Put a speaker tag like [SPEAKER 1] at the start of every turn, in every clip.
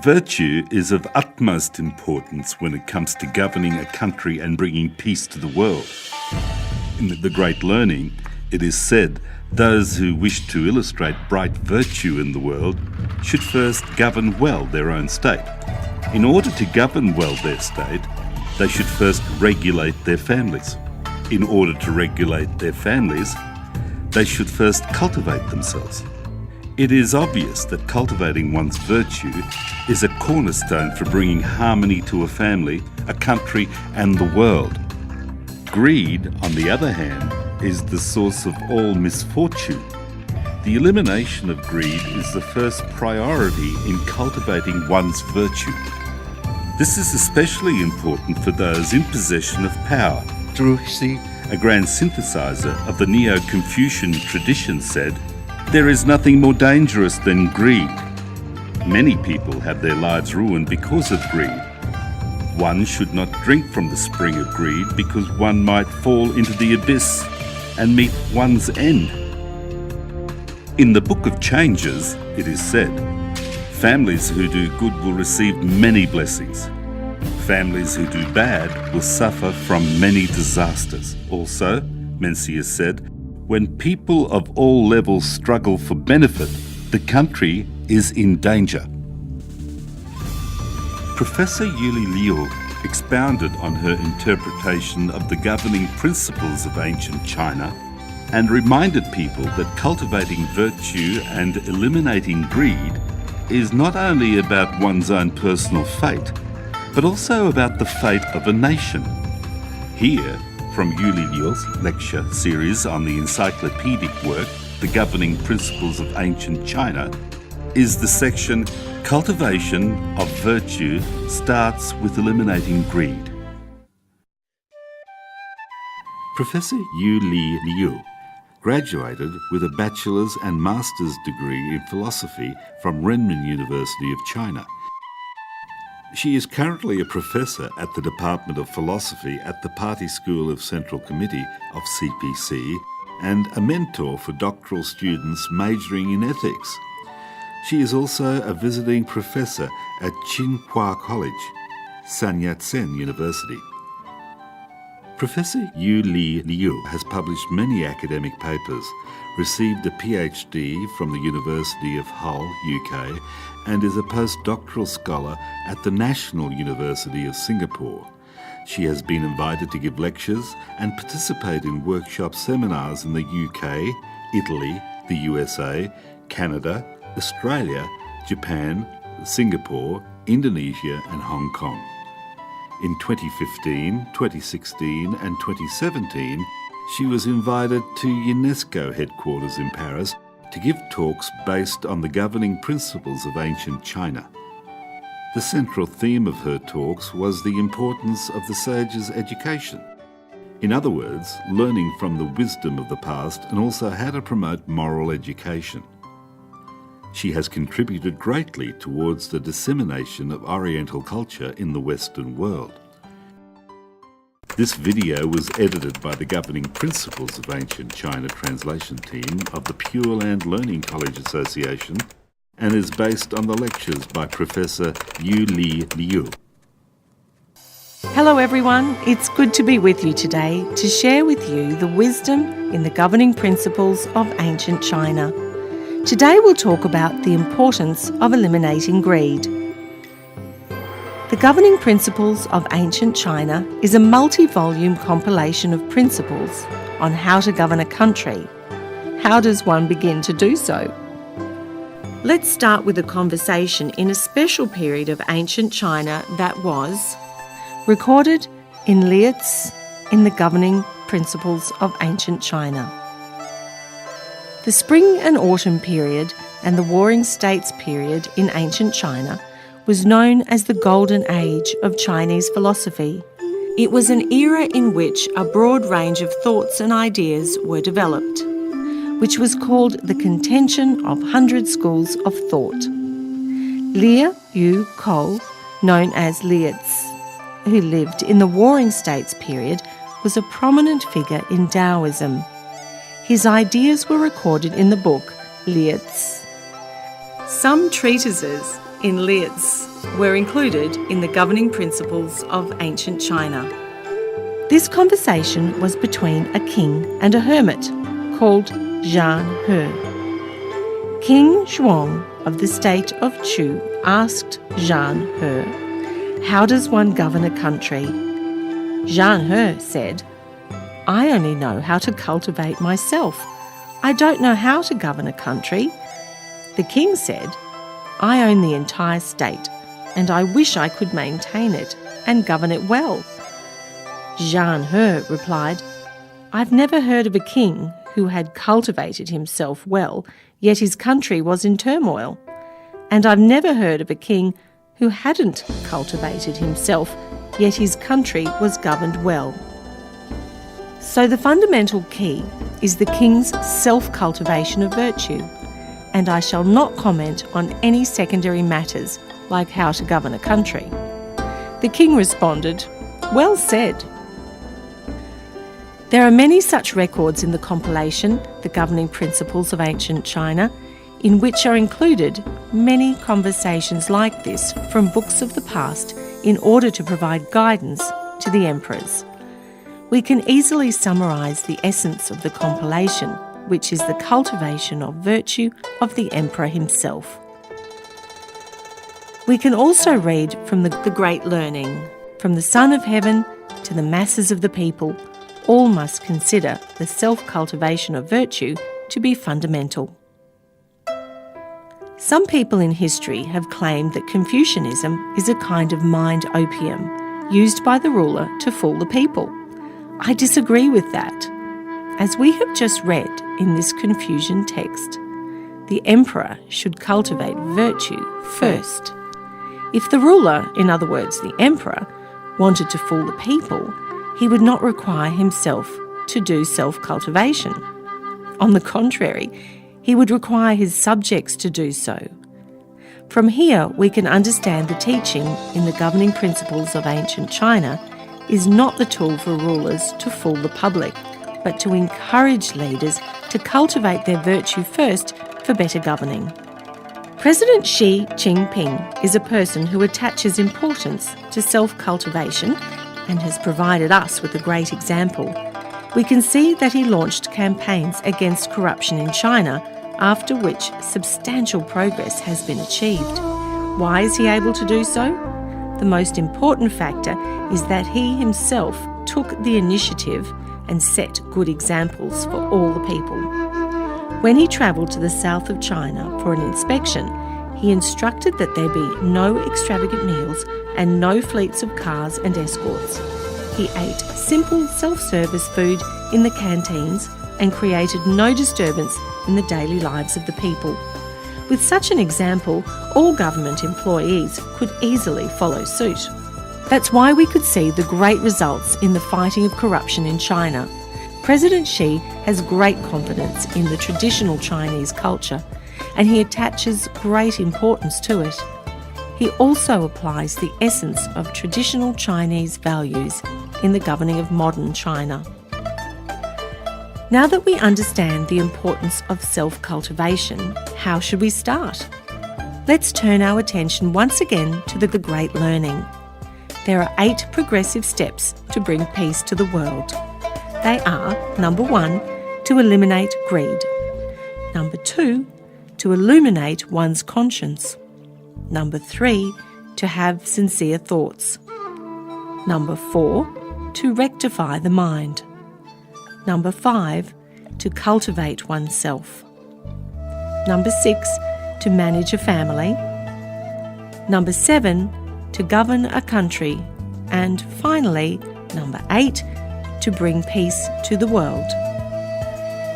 [SPEAKER 1] Virtue is of utmost importance when it comes to governing a country and bringing peace to the world. In the Great Learning, it is said, those who wish to illustrate bright virtue in the world should first govern well their own state. In order to govern well their state, they should first regulate their families. In order to regulate their families, they should first cultivate themselves. It is obvious that cultivating one's virtue is a cornerstone for bringing harmony to a family, a country, and the world. Greed, on the other hand, is the source of all misfortune. The elimination of greed is the first priority in cultivating one's virtue. This is especially important for those in possession of power. Zhu, a grand synthesizer of the Neo-Confucian tradition, said, "There is nothing more dangerous than greed." Many people have their lives ruined because of greed. One should not drink from the spring of greed because one might fall into the abyss and meet one's end. In the Book of Changes, it is said, families who do good will receive many blessings. Families who do bad will suffer from many disasters. Also, Mencius said, when people of all levels struggle for benefit, the country is in danger. Professor Yuli Liu expounded on her interpretation of the governing principles of ancient China and reminded people that cultivating virtue and eliminating greed is not only about one's own personal fate, but also about the fate of a nation. Here, from Yuli Liu's lecture series on the encyclopedic work, The Governing Principles of Ancient China, is the section Cultivation of Virtue Starts with Eliminating Greed. Professor Yuli Liu graduated with a bachelor's and master's degree in philosophy from Renmin University of China. She is currently a professor at the Department of Philosophy at the Party School of Central Committee of CPC and a mentor for doctoral students majoring in ethics. She is also a visiting professor at Tsinghua College, Sun Yat-sen University. Professor Yuli Liu has published many academic papers, received a PhD from the University of Hull, UK, and is a postdoctoral scholar at the National University of Singapore. She has been invited to give lectures and participate in workshop seminars in the UK, Italy, the USA, Canada, Australia, Japan, Singapore, Indonesia, and Hong Kong. In 2015, 2016, and 2017, she was invited to UNESCO headquarters in Paris to give talks based on the governing principles of ancient China. The central theme of her talks was the importance of the sage's education. In other words, learning from the wisdom of the past and also how to promote moral education. She has contributed greatly towards the dissemination of Oriental culture in the Western world. This video was edited by the Governing Principles of Ancient China translation team of the Pure Land Learning College Association and is based on the lectures by Professor Yuli Liu.
[SPEAKER 2] Hello everyone, it's good to be with you today to share with you the wisdom in the governing principles of ancient China. Today we'll talk about the importance of eliminating greed. The Governing Principles of Ancient China is a multi-volume compilation of principles on how to govern a country. How does one begin to do so? Let's start with a conversation in a special period of ancient China that was recorded in Lietz in the Governing Principles of Ancient China. The spring and autumn period and the warring states period in ancient China was known as the Golden Age of Chinese philosophy. It was an era in which a broad range of thoughts and ideas were developed, which was called the contention of 100 schools of thought. Liu Yu Ko, known as Lietz, who lived in the Warring States period, was a prominent figure in Taoism. His ideas were recorded in the book Lietz. Some treatises in lids were included in the governing principles of ancient China. This conversation was between a king and a hermit called Zhang He. King Zhuang of the state of Chu asked Zhang He, "How does one govern a country?" Zhang He said, "I only know how to cultivate myself. I don't know how to govern a country." The king said, "I own the entire state, and I wish I could maintain it and govern it well." Zhang He replied, "I've never heard of a king who had cultivated himself well, yet his country was in turmoil. And I've never heard of a king who hadn't cultivated himself, yet his country was governed well." So the fundamental key is the king's self-cultivation of virtue, and I shall not comment on any secondary matters like how to govern a country. The king responded, "Well said." There are many such records in the compilation, The Governing Principles of Ancient China, in which are included many conversations like this from books of the past in order to provide guidance to the emperors. We can easily summarise the essence of the compilation, which is the cultivation of virtue of the emperor himself. We can also read from the Great Learning, from the Son of Heaven to the masses of the people, all must consider the self-cultivation of virtue to be fundamental. Some people in history have claimed that Confucianism is a kind of mind opium used by the ruler to fool the people. I disagree with that. As we have just read in this Confucian text, the emperor should cultivate virtue first. If the ruler, in other words the emperor, wanted to fool the people, he would not require himself to do self-cultivation. On the contrary, he would require his subjects to do so. From here, we can understand the teaching in the governing principles of ancient China is not the tool for rulers to fool the public, but to encourage leaders to cultivate their virtue first for better governing. President Xi Jinping is a person who attaches importance to self-cultivation and has provided us with a great example. We can see that he launched campaigns against corruption in China, after which substantial progress has been achieved. Why is he able to do so? The most important factor is that he himself took the initiative and set good examples for all the people. When he travelled to the south of China for an inspection, he instructed that there be no extravagant meals and no fleets of cars and escorts. He ate simple self-service food in the canteens and created no disturbance in the daily lives of the people. With such an example, all government employees could easily follow suit. That's why we could see the great results in the fighting of corruption in China. President Xi has great confidence in the traditional Chinese culture, and he attaches great importance to it. He also applies the essence of traditional Chinese values in the governing of modern China. Now that we understand the importance of self-cultivation, how should we start? Let's turn our attention once again to the Great Learning. There are 8 progressive steps to bring peace to the world. They are, number 1, to eliminate greed. Number 2, to illuminate one's conscience. Number 3, to have sincere thoughts. Number 4, to rectify the mind. Number 5, to cultivate oneself. Number 6, to manage a family. Number 7, to govern a country. And finally, number 8, to bring peace to the world.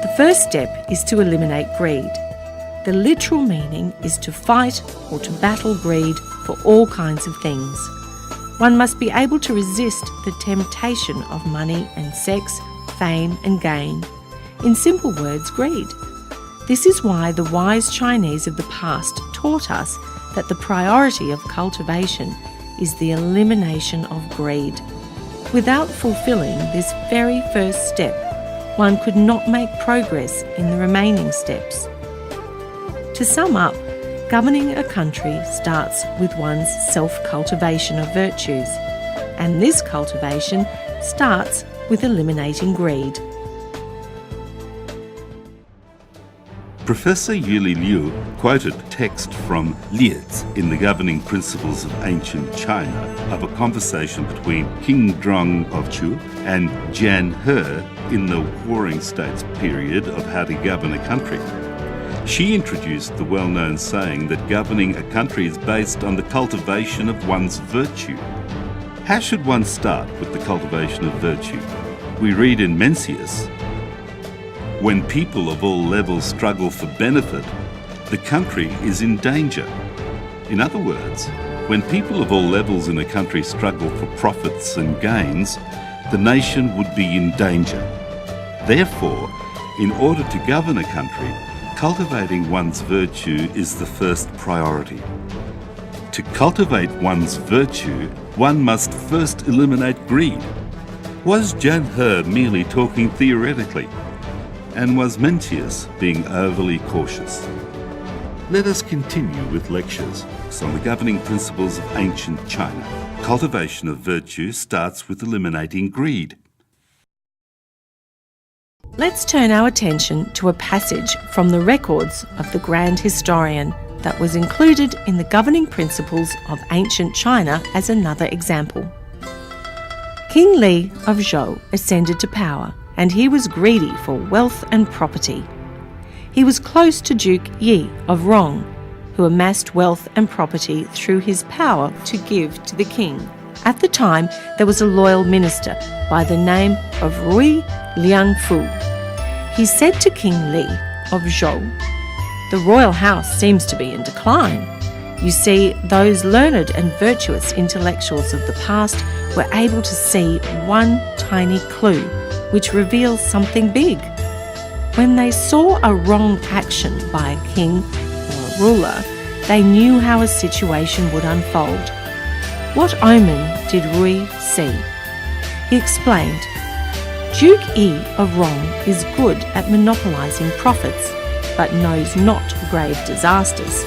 [SPEAKER 2] The first step is to eliminate greed. The literal meaning is to fight or to battle greed for all kinds of things. One must be able to resist the temptation of money and sex, fame and gain. In simple words, greed. This is why the wise Chinese of the past taught us that the priority of cultivation is the elimination of greed. Without fulfilling this very first step, one could not make progress in the remaining steps. To sum up, Governing a country starts with one's self-cultivation of virtues, and this cultivation starts with eliminating greed.
[SPEAKER 1] Professor Yuli Liu quoted text from Lietz in the Governing Principles of Ancient China of a conversation between King Zhong of Chu and Jian He in the Warring States period of how to govern a country. She introduced the well-known saying that governing a country is based on the cultivation of one's virtue. How should one start with the cultivation of virtue? We read in Mencius, "When people of all levels struggle for benefit, the country is in danger." In other words, when people of all levels in a country struggle for profits and gains, the nation would be in danger. Therefore, in order to govern a country, cultivating one's virtue is the first priority. To cultivate one's virtue, one must first eliminate greed. Was Jian He merely talking theoretically? And was Mencius being overly cautious? Let us continue with lectures on the governing principles of ancient China. Cultivation of virtue starts with eliminating greed.
[SPEAKER 2] Let's turn our attention to a passage from the records of the Grand Historian that was included in the governing principles of ancient China as another example. King Li of Zhou ascended to power, and he was greedy for wealth and property. He was close to Duke Yi of Rong, who amassed wealth and property through his power to give to the king. At the time, there was a loyal minister by the name of Rui Liangfu. He said to King Li of Zhou, "The royal house seems to be in decline. You see, those learned and virtuous intellectuals of the past were able to see one tiny clue which reveals something big. When they saw a wrong action by a king or a ruler, they knew how a situation would unfold. What omen did Rui see?" He explained, "Duke Yi of Rong is good at monopolizing profits, but knows not grave disasters.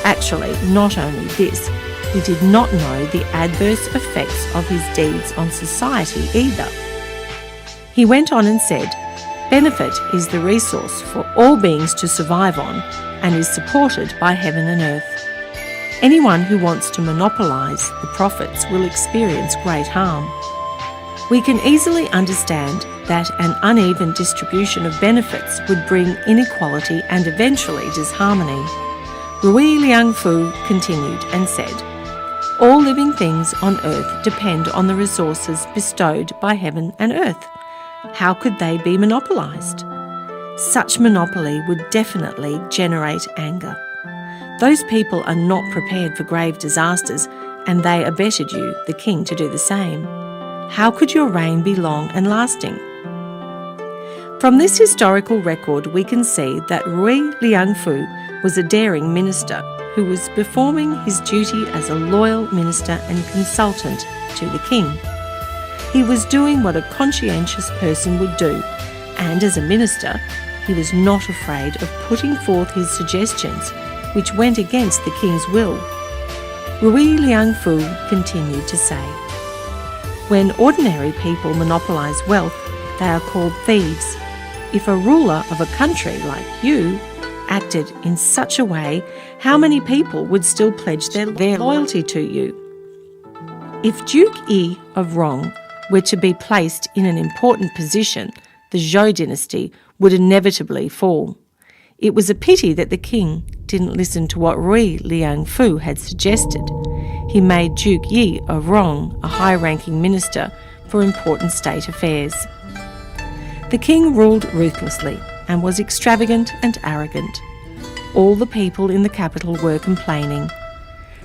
[SPEAKER 2] Actually, not only this, he did not know the adverse effects of his deeds on society either." He went on and said, "Benefit is the resource for all beings to survive on and is supported by heaven and earth. Anyone who wants to monopolise the profits will experience great harm." We can easily understand that an uneven distribution of benefits would bring inequality and eventually disharmony. Rui Liangfu continued and said, "All living things on earth depend on the resources bestowed by heaven and earth. How could they be monopolised? Such monopoly would definitely generate anger. Those people are not prepared for grave disasters, and they abetted you, the king, to do the same. How could your reign be long and lasting?" From this historical record, we can see that Rui Liangfu was a daring minister who was performing his duty as a loyal minister and consultant to the king. He was doing what a conscientious person would do, and as a minister, he was not afraid of putting forth his suggestions, which went against the king's will. Rui Liangfu continued to say, "When ordinary people monopolise wealth, they are called thieves. If a ruler of a country like you acted in such a way, how many people would still pledge their loyalty to you?" If Duke Yi of Rong were to be placed in an important position, the Zhou dynasty would inevitably fall. It was a pity that the king didn't listen to what Rui Liangfu had suggested. He made Duke Yi of Rong a high-ranking minister for important state affairs. The king ruled ruthlessly and was extravagant and arrogant. All the people in the capital were complaining.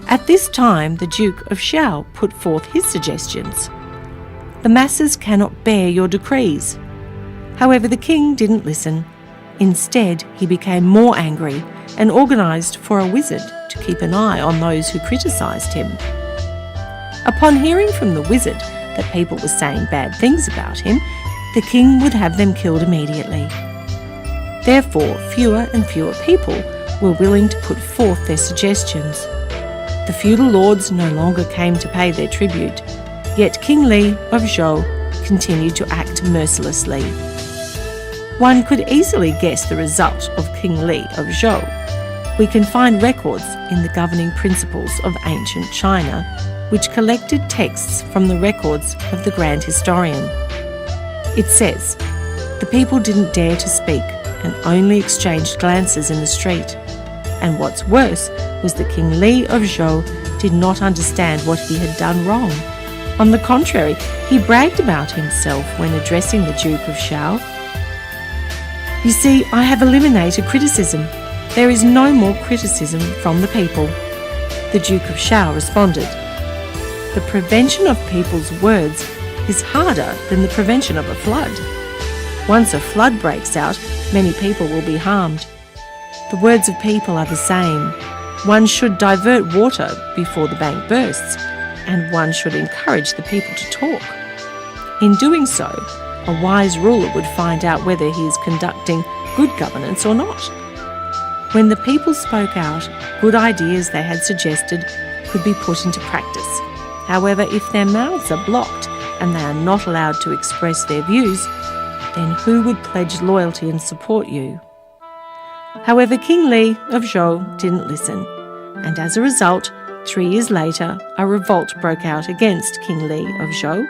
[SPEAKER 2] At this time, the Duke of Xiao put forth his suggestions. "The masses cannot bear your decrees." However, the king didn't listen. Instead, he became more angry and organised for a wizard to keep an eye on those who criticised him. Upon hearing from the wizard that people were saying bad things about him, the king would have them killed immediately. Therefore, fewer and fewer people were willing to put forth their suggestions. The feudal lords no longer came to pay their tribute, yet King Li of Zhou continued to act mercilessly. One could easily guess the result of King Li of Zhou. We can find records in the governing principles of ancient China, which collected texts from the records of the grand historian. It says, the people didn't dare to speak and only exchanged glances in the street. And what's worse was that King Li of Zhou did not understand what he had done wrong. On the contrary, he bragged about himself when addressing the Duke of Shao. You see, I have eliminated criticism. There is no more criticism from the people. The Duke of Shao responded, the prevention of people's words is harder than the prevention of a flood. Once a flood breaks out, many people will be harmed. The words of people are the same. One should divert water before the bank bursts, and one should encourage the people to talk. In doing so, a wise ruler would find out whether he is conducting good governance or not. When the people spoke out, good ideas they had suggested could be put into practice. However, if their mouths are blocked and they are not allowed to express their views, then who would pledge loyalty and support you? However, King Li of Zhou didn't listen, and as a result, 3 years later, a revolt broke out against King Li of Zhou.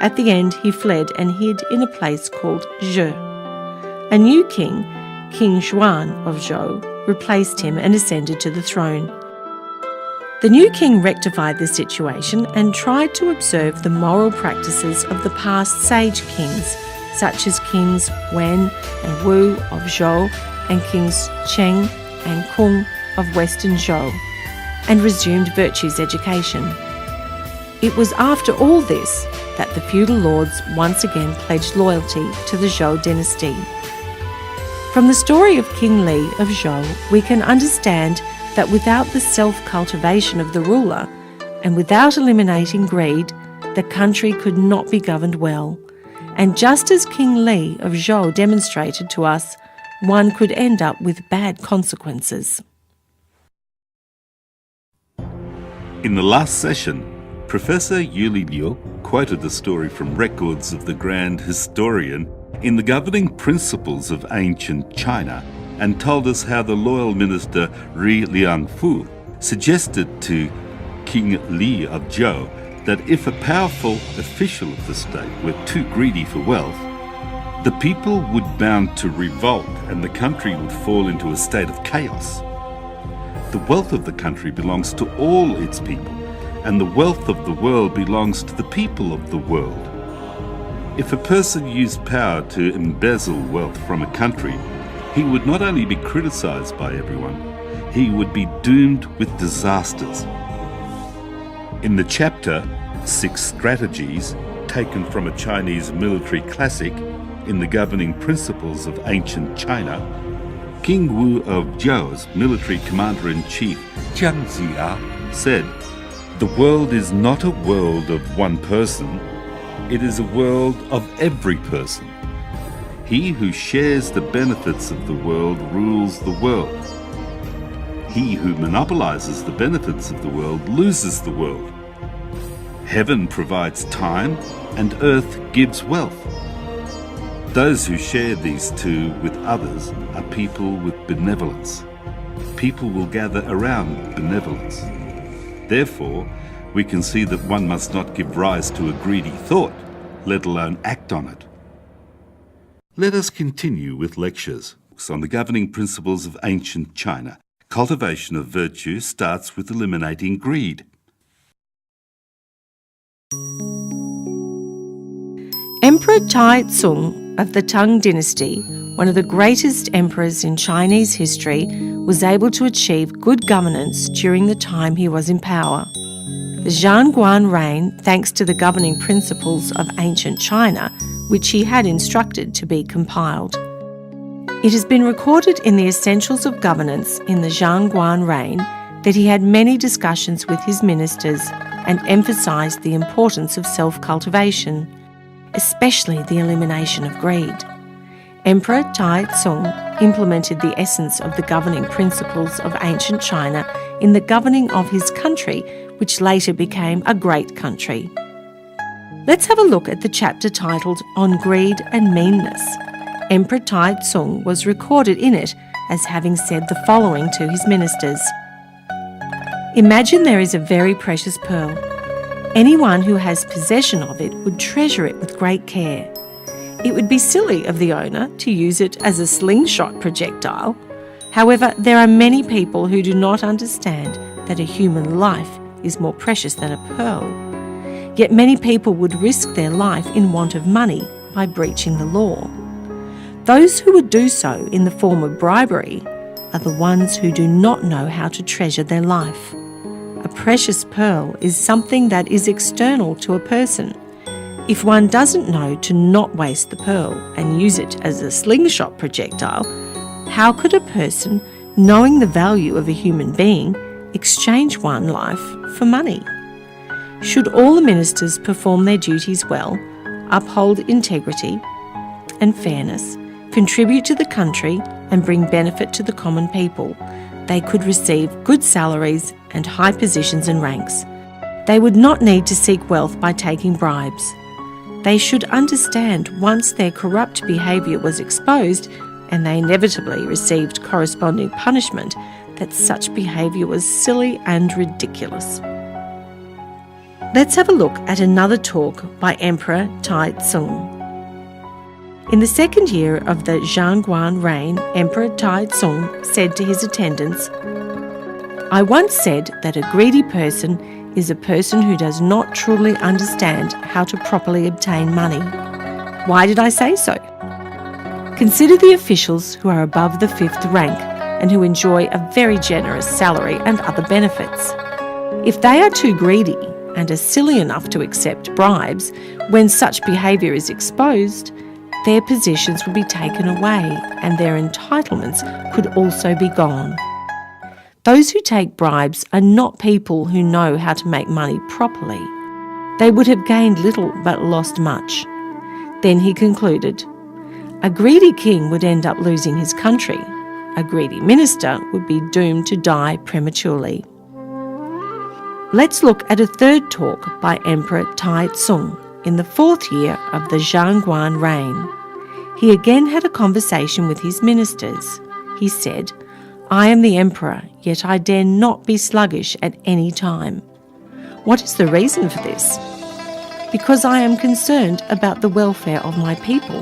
[SPEAKER 2] At the end, he fled and hid in a place called Zhe. A new king, King Xuan of Zhou, replaced him and ascended to the throne. The new king rectified the situation and tried to observe the moral practices of the past sage kings, such as Kings Wen and Wu of Zhou and Kings Cheng and Kung of Western Zhou, and resumed virtues education. It was after all this that the feudal lords once again pledged loyalty to the Zhou dynasty. From the story of King Li of Zhou, we can understand that without the self-cultivation of the ruler and without eliminating greed, the country could not be governed well. And just as King Li of Zhou demonstrated to us, one could end up with bad consequences.
[SPEAKER 1] In the last session, Professor Yuli Liu quoted the story from records of the grand historian in the governing principles of ancient China and told us how the loyal minister Ri Liangfu suggested to King Li of Zhou that if a powerful official of the state were too greedy for wealth, the people would bound to revolt and the country would fall into a state of chaos. The wealth of the country belongs to all its people, and the wealth of the world belongs to the people of the world. If a person used power to embezzle wealth from a country, he would not only be criticized by everyone, he would be doomed with disasters. In the chapter 6 Strategies, taken from a Chinese military classic in the governing principles of ancient China, King Wu of Zhou's military commander-in-chief Jiang Ziya said, "The world is not a world of one person, it is a world of every person. He who shares the benefits of the world rules the world. He who monopolizes the benefits of the world loses the world. Heaven provides time and earth gives wealth. Those who share these two with others are people with benevolence. People will gather around benevolence. Therefore, we can see that one must not give rise to a greedy thought, let alone act on it." Let us continue with lectures on the governing principles of ancient China. Cultivation of virtue starts with eliminating greed.
[SPEAKER 2] Emperor Taizong of the Tang dynasty, one of the greatest emperors in Chinese history, was able to achieve good governance during the time he was in power. The Zhangguan reigned thanks to the governing principles of ancient China, which he had instructed to be compiled. It has been recorded in the Essentials of Governance in the Zhangguan reign that he had many discussions with his ministers and emphasised the importance of self-cultivation, especially the elimination of greed. Emperor Tai Tsung implemented the essence of the governing principles of ancient China in the governing of his country, which later became a great country. Let's have a look at the chapter titled On Greed and Meanness. Emperor Tai Tsung was recorded in it as having said the following to his ministers. Imagine there is a very precious pearl. Anyone who has possession of it would treasure it with great care. It would be silly of the owner to use it as a slingshot projectile. However, there are many people who do not understand that a human life is more precious than a pearl. Yet many people would risk their life in want of money by breaching the law. Those who would do so in the form of bribery are the ones who do not know how to treasure their life. A precious pearl is something that is external to a person. If one doesn't know to not waste the pearl and use it as a slingshot projectile, how could a person, knowing the value of a human being, exchange one life for money? Should all the ministers perform their duties well, uphold integrity and fairness, contribute to the country and bring benefit to the common people, they could receive good salaries and high positions and ranks. They would not need to seek wealth by taking bribes. They should understand once their corrupt behaviour was exposed and they inevitably received corresponding punishment that such behaviour was silly and ridiculous. Let's have a look at another talk by Emperor Tai Tsung. In the second year of the Zhangguan reign, Emperor Tai Tsung said to his attendants, I once said that a greedy person is a person who does not truly understand how to properly obtain money. Why did I say so? Consider the officials who are above the 5th rank and who enjoy a very generous salary and other benefits. If they are too greedy and are silly enough to accept bribes, when such behaviour is exposed, their positions would be taken away and their entitlements could also be gone. Those who take bribes are not people who know how to make money properly. They would have gained little but lost much. Then he concluded, a greedy king would end up losing his country. A greedy minister would be doomed to die prematurely. Let's look at a third talk by Emperor Tai Tsung in the 4th year of the Zhangguan reign. He again had a conversation with his ministers. He said, I am the emperor, yet I dare not be sluggish at any time. What is the reason for this? Because I am concerned about the welfare of my people,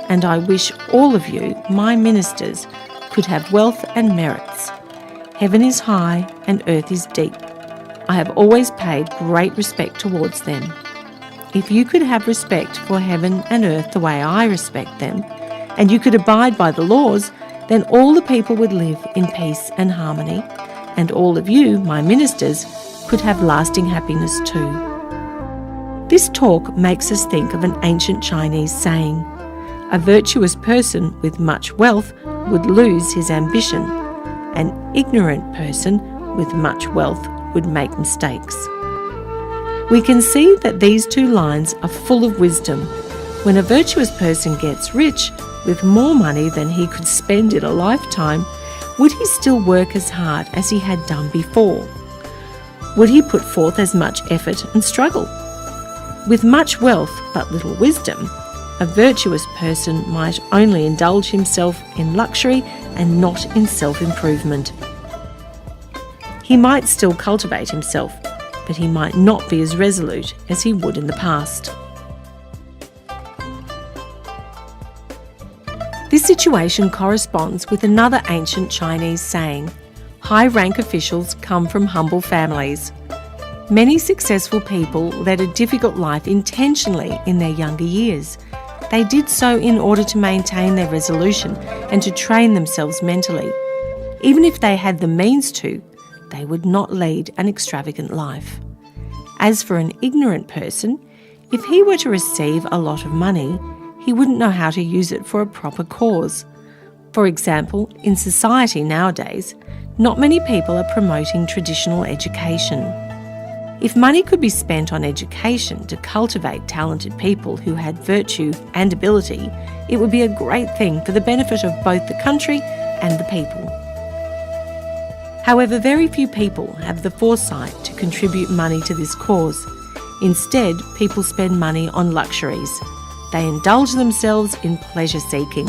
[SPEAKER 2] and I wish all of you, my ministers, could have wealth and merits. Heaven is high and earth is deep. I have always paid great respect towards them. If you could have respect for heaven and earth the way I respect them, and you could abide by the laws, then all the people would live in peace and harmony, and all of you, my ministers, could have lasting happiness too. This talk makes us think of an ancient Chinese saying, a virtuous person with much wealth would lose his ambition. An ignorant person with much wealth would make mistakes. We can see that these two lines are full of wisdom. When a virtuous person gets rich, with more money than he could spend in a lifetime, would he still work as hard as he had done before? Would he put forth as much effort and struggle? With much wealth but little wisdom, a virtuous person might only indulge himself in luxury and not in self-improvement. He might still cultivate himself, but he might not be as resolute as he would in the past. This situation corresponds with another ancient Chinese saying, high-rank officials come from humble families. Many successful people led a difficult life intentionally in their younger years. They did so in order to maintain their resolution and to train themselves mentally. Even if they had the means to, they would not lead an extravagant life. As for an ignorant person, if he were to receive a lot of money, he wouldn't know how to use it for a proper cause. For example, in society nowadays, not many people are promoting traditional education. If money could be spent on education to cultivate talented people who had virtue and ability, it would be a great thing for the benefit of both the country and the people. However, very few people have the foresight to contribute money to this cause. Instead, people spend money on luxuries. They indulge themselves in pleasure-seeking.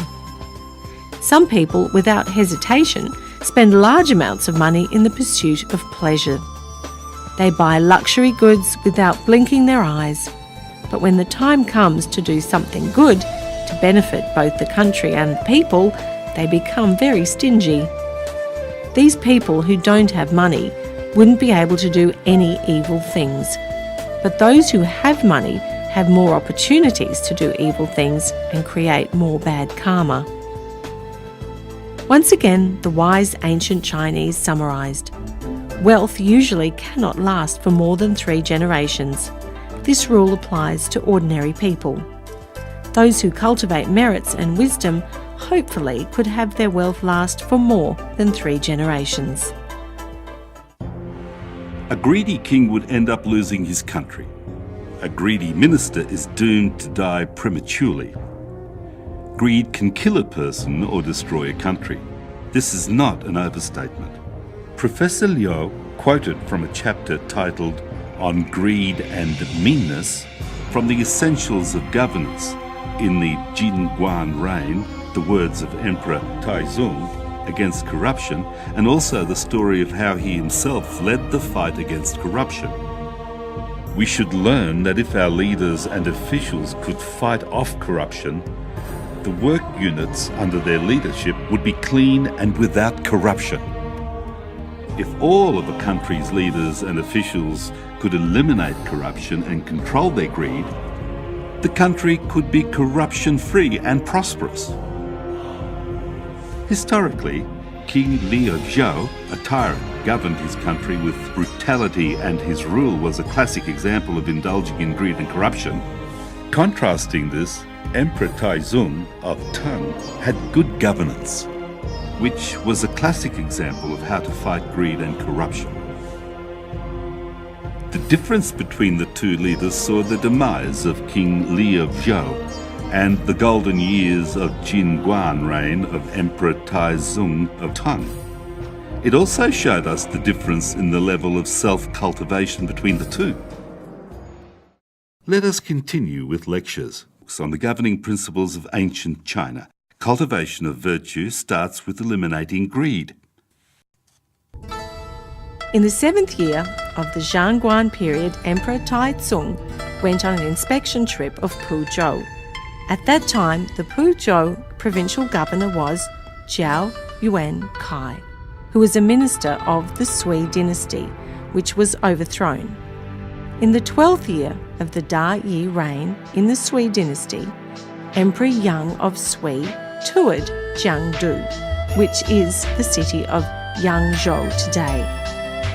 [SPEAKER 2] Some people, without hesitation, spend large amounts of money in the pursuit of pleasure. They buy luxury goods without blinking their eyes. But when the time comes to do something good to benefit both the country and the people, they become very stingy. These people who don't have money wouldn't be able to do any evil things. But those who have money have more opportunities to do evil things and create more bad karma. Once again, the wise ancient Chinese summarised, wealth usually cannot last for more than 3 generations. This rule applies to ordinary people. Those who cultivate merits and wisdom hopefully could have their wealth last for more than 3 generations.
[SPEAKER 1] A greedy king would end up losing his country. A greedy minister is doomed to die prematurely. Greed can kill a person or destroy a country. This is not an overstatement. Professor Liu quoted from a chapter titled On Greed and Meanness from the Essentials of Governance in the Jin Guan reign, the words of Emperor Taizong against corruption, and also the story of how he himself led the fight against corruption. We should learn that if our leaders and officials could fight off corruption, the work units under their leadership would be clean and without corruption. If all of a country's leaders and officials could eliminate corruption and control their greed, the country could be corruption-free and prosperous. Historically, King Liu Zhou, a tyrant, governed his country with brutality, and his rule was a classic example of indulging in greed and corruption. Contrasting this, Emperor Taizong of Tang had good governance, which was a classic example of how to fight greed and corruption. The difference between the two leaders saw the demise of King Liu Zhou and the golden years of Jin Guan reign of Emperor Taizong of Tang. It also showed us the difference in the level of self-cultivation between the two. Let us continue with lectures on the governing principles of ancient China. Cultivation of virtue starts with eliminating greed.
[SPEAKER 2] In the 7th year of the Zhangguan period, Emperor Taizong went on an inspection trip of Puzhou. At that time, the Puzhou provincial governor was Zhao Yuan Kai, who was a minister of the Sui dynasty, which was overthrown. In the 12th year of the Da Yi reign in the Sui dynasty, Emperor Yang of Sui toured Jiangdu, which is the city of Yangzhou today.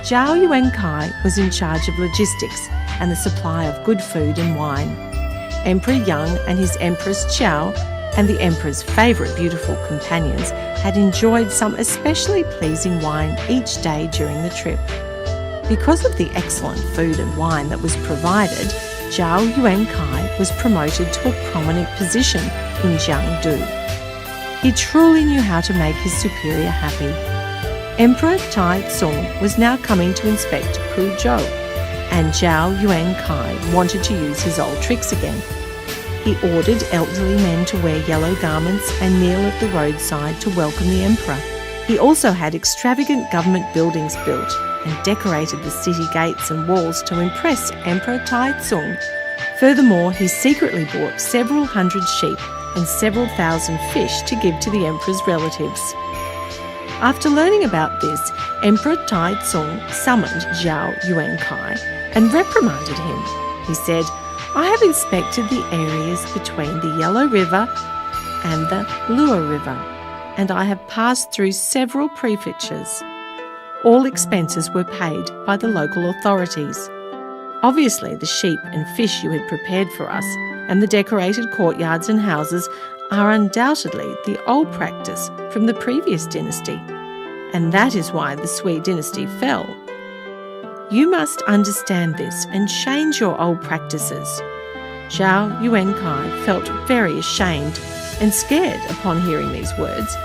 [SPEAKER 2] Zhao Yuan Kai was in charge of logistics and the supply of good food and wine. Emperor Yang and his Empress Qiao and the Emperor's favourite beautiful companions had enjoyed some especially pleasing wine each day during the trip. Because of the excellent food and wine that was provided, Zhao Yuan Kai was promoted to a prominent position in Jiangdu. He truly knew how to make his superior happy. Emperor Taizong was now coming to inspect Puzhou, and Zhao Yuan Kai wanted to use his old tricks again. He ordered elderly men to wear yellow garments and kneel at the roadside to welcome the emperor. He also had extravagant government buildings built and decorated the city gates and walls to impress Emperor Taizong. Furthermore, he secretly bought several hundred sheep and several thousand fish to give to the emperor's relatives. After learning about this, Emperor Taizong summoned Zhao Yuan Kai and reprimanded him. He said, "I have inspected the areas between the Yellow River and the Luo River, and I have passed through several prefectures. All expenses were paid by the local authorities. Obviously, the sheep and fish you had prepared for us and the decorated courtyards and houses are undoubtedly the old practice from the previous dynasty, and that is why the Sui dynasty fell." You must understand this and change your old practices. Zhao Yuankai felt very ashamed and scared upon hearing these words.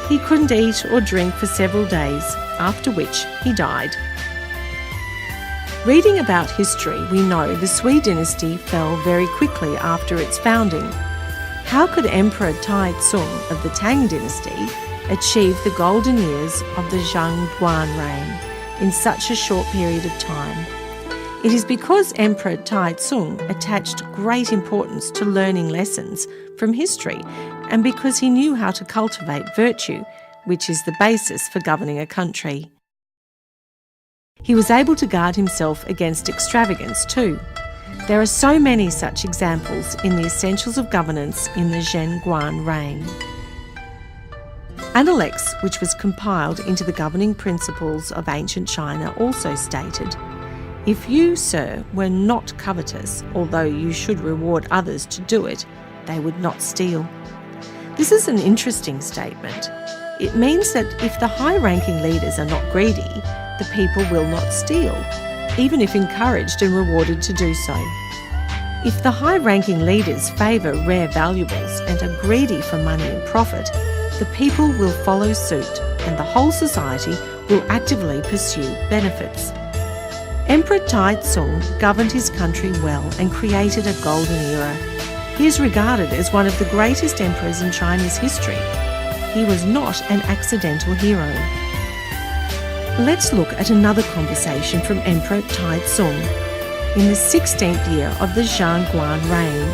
[SPEAKER 2] He couldn't eat or drink for several days, after which he died. Reading about history, we know the Sui dynasty fell very quickly after its founding. How could Emperor Taizong of the Tang dynasty achieve the golden years of the Zhangguan reign in such a short period of time? It is because Emperor Taizong attached great importance to learning lessons from history and because he knew how to cultivate virtue, which is the basis for governing a country. He was able to guard himself against extravagance too. There are so many such examples in the Essentials of Governance in the Zhangguan reign. Analects, which was compiled into the governing principles of ancient China, also stated, "If you, sir, were not covetous, although you should reward others to do it, they would not steal." This is an interesting statement. It means that if the high-ranking leaders are not greedy, the people will not steal, even if encouraged and rewarded to do so. If the high-ranking leaders favour rare valuables and are greedy for money and profit, the people will follow suit and the whole society will actively pursue benefits. Emperor Taizong governed his country well and created a golden era. He is regarded as one of the greatest emperors in China's history. He was not an accidental hero. Let's look at another conversation from Emperor Taizong. In the 16th year of the Zhangguan reign,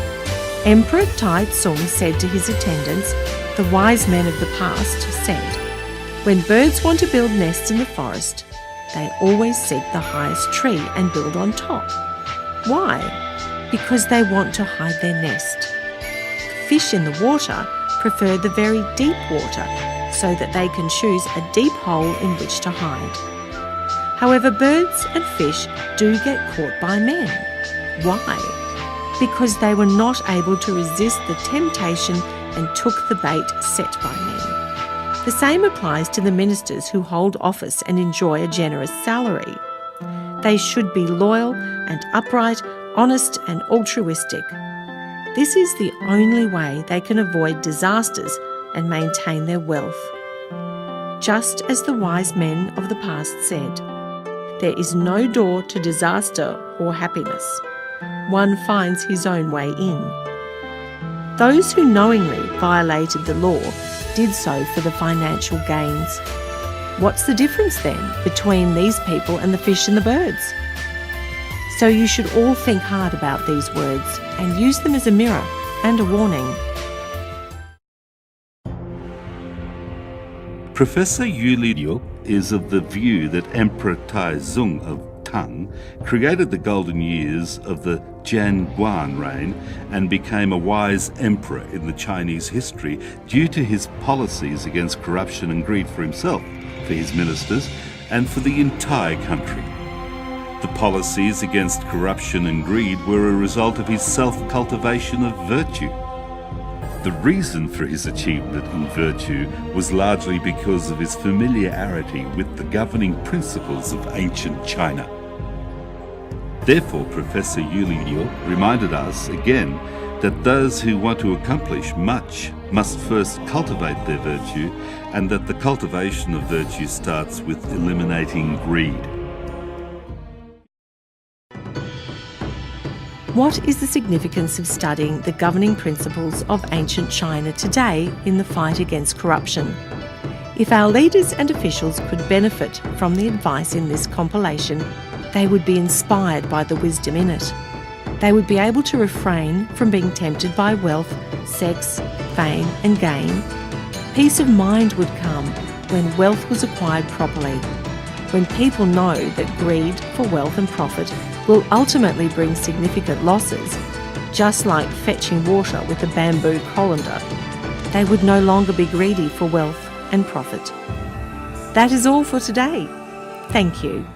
[SPEAKER 2] Emperor Taizong said to his attendants, "The wise men of the past said, when birds want to build nests in the forest, they always seek the highest tree and build on top. Why? Because they want to hide their nest. Fish in the water prefer the very deep water so that they can choose a deep hole in which to hide. However, birds and fish do get caught by men. Why? Because they were not able to resist the temptation and took the bait set by men. The same applies to the ministers who hold office and enjoy a generous salary. They should be loyal and upright, honest and altruistic. This is the only way they can avoid disasters and maintain their wealth. Just as the wise men of the past said, there is no door to disaster or happiness. One finds his own way in. Those who knowingly violated the law did so for the financial gains. What's the difference then between these people and the fish and the birds? So you should all think hard about these words and use them as a mirror and a warning.
[SPEAKER 1] Professor Yu Liu is of the view that Emperor Taizong of Tang created the golden years of the Zhangguan reign and became a wise emperor in the Chinese history due to his policies against corruption and greed for himself, for his ministers, and for the entire country. The policies against corruption and greed were a result of his self-cultivation of virtue. The reason for his achievement in virtue was largely because of his familiarity with the governing principles of ancient China. Therefore, Professor Yu Liu reminded us again that those who want to accomplish much must first cultivate their virtue, and that the cultivation of virtue starts with eliminating greed.
[SPEAKER 2] What is the significance of studying the governing principles of ancient China today in the fight against corruption? If our leaders and officials could benefit from the advice in this compilation, they would be inspired by the wisdom in it. They would be able to refrain from being tempted by wealth, sex, fame and gain. Peace of mind would come when wealth was acquired properly. When people know that greed for wealth and profit will ultimately bring significant losses, just like fetching water with a bamboo colander, they would no longer be greedy for wealth and profit. That is all for today. Thank you.